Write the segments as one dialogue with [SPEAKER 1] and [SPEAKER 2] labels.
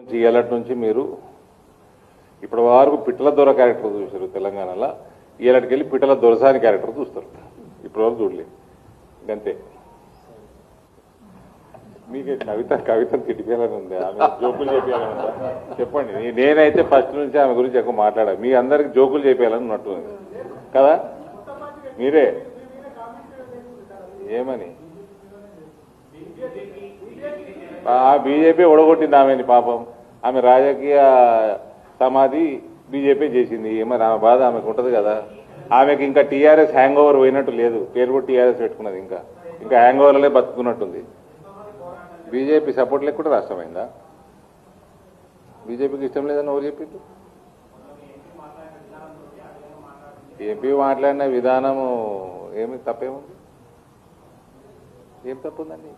[SPEAKER 1] ఇవాళ నుంచి మీరు ఇప్పటి వరకు పిట్టల దొర క్యారెక్టర్ చూశారు తెలంగాణలో. ఇవాళకి వెళ్ళి పిట్టల దొరసాని క్యారెక్టర్ చూస్తారు. ఇప్పటి వరకు చూడలేదు. ఇంకంతే. మీకు కవితను తిట్టిపోయాలని ఉంది, ఆమె జోకులు చెప్పాలని ఉందా? చెప్పండి. నేనైతే ఫస్ట్ నుంచి ఆమె గురించి ఎక్కువ మాట్లాడా. మీ అందరికి జోకులు చెప్పాలని ఉన్నట్టుంది కదా. మీరే ఏమని బీజేపీ ఓడగొట్టింది ఆమెని. పాపం ఆమె రాజకీయ సమాధి బీజేపీ చేసింది. మరి ఆమె బాధ ఆమెకు ఉంటుంది కదా. ఆమెకి ఇంకా టీఆర్ఎస్ హ్యాంగ్ ఓవర్ పోయినట్టు లేదు. పేరు కూడా టీఆర్ఎస్ పెట్టుకున్నది. ఇంకా హ్యాంగ్ ఓవర్లే బతుకున్నట్టుంది. బీజేపీ సపోర్ట్ లేకుండా రాష్ట్రమైందా? బీజేపీకి ఇష్టం లేదని ఎవరు చెప్పింది? ఎంపీ మాట్లాడిన విధానము ఏమి తప్పేముంది? ఏం తప్పుందండి?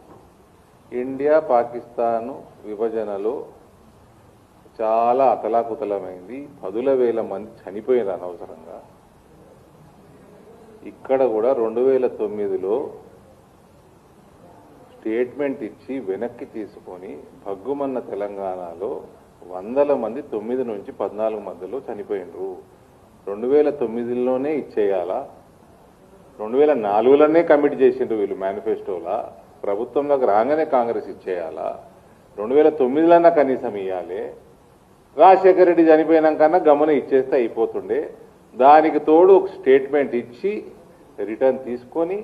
[SPEAKER 1] ఇండియా పాకిస్తాన్ విభజనలో చాలా అతలాకుతలమైంది. 10,000 మంది చనిపోయినారు అనవసరంగా. ఇక్కడ కూడా 2009లో స్టేట్మెంట్ ఇచ్చి వెనక్కి తీసుకొని భగ్గుమన్న తెలంగాణలో 100 మంది 9 నుంచి 14 మధ్యలో చనిపోయినరు. 2009లోనే ఇచ్చేయాలా? 2004లోనే కమిట్ చేసిండ్రు వీళ్ళు మేనిఫెస్టోలా. ప్రభుత్వంలోకి రాగానే కాంగ్రెస్ ఇచ్చేయాలా? 2009లోనే కనీసం ఇవ్వాలి. రాజశేఖర రెడ్డి చనిపోయినాకన్నా గమనం ఇచ్చేస్తే అయిపోతుండే. దానికి తోడు ఒక స్టేట్మెంట్ ఇచ్చి రిటర్న్ తీసుకొని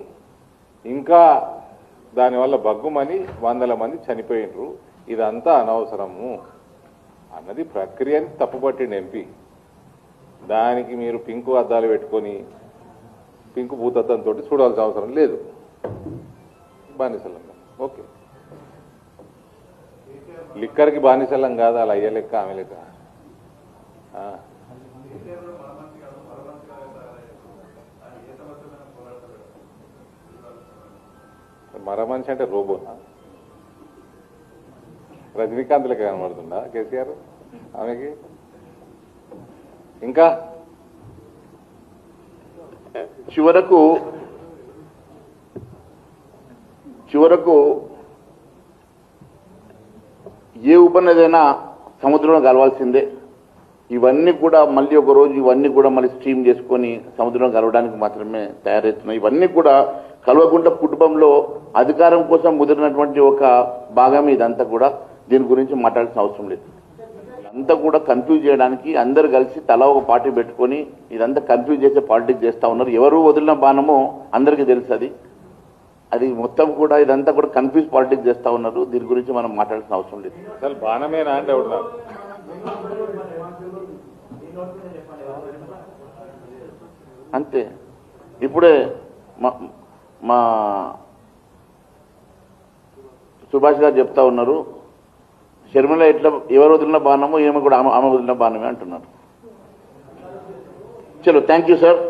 [SPEAKER 1] ఇంకా దానివల్ల బగ్గుమని 100 మంది చనిపోయినరు. ఇదంతా అనవసరము అన్నది ప్రక్రియని తప్పుపట్టిండు ఎంపీ. దానికి మీరు పింకు అద్దాలు పెట్టుకొని పింకు భూతత్వంతో చూడాల్సిన అవసరం లేదు. బానిసలంగా ఓకే. లిక్కర్కి బానిసలం కాదు, అలా అయ్యే లెక్క ఆమె లెక్క. మర మనిషి అంటే రోబోనా? రజనీకాంత్ లెక్క కనబడుతుందా కేసీఆర్ ఆమెకి? ఇంకా
[SPEAKER 2] చివరకు ఏ ఉపనదైనా సముద్రంలో కలవాల్సిందే. ఇవన్నీ కూడా మళ్ళీ ఒక రోజు ఇవన్నీ కూడా మళ్ళీ స్ట్రీమ్ చేసుకొని సముద్రంలో కలవడానికి మాత్రమే తయారవుతున్నాయి. ఇవన్నీ కూడా కలవకుండా కుటుంబంలో అధికారం కోసం ముదిరినటువంటి ఒక భాగం ఇదంతా కూడా. దీని గురించి మాట్లాడాల్సిన అవసరం లేదు. అంతా కూడా కన్ఫ్యూజ్ చేయడానికి అందరు కలిసి తలా ఒక పార్టీ పెట్టుకొని ఇదంతా కన్ఫ్యూజ్ చేసే పాలిటిక్స్ చేస్తూ ఉన్నారు. ఎవరు వదిలిన బాణమో అందరికీ తెలుసు. అది మొత్తం కూడా ఇదంతా కూడా కన్ఫ్యూజ్ పాలిటిక్స్ చేస్తూ ఉన్నారు. దీని గురించి మనం మాట్లాడాల్సిన అవసరం లేదు.
[SPEAKER 1] అసలు బాణమేనా అంటే ఎవరు?
[SPEAKER 2] అంతే. ఇప్పుడే మా సుభాష్ గారు చెప్తా ఉన్నారు, షర్మిల ఎట్లా ఎవరు వదిలిన బాణమో ఏమో కూడా ఆమె వదిలిన బాణమే అంటున్నారు. చలో, థ్యాంక్ యూ సార్.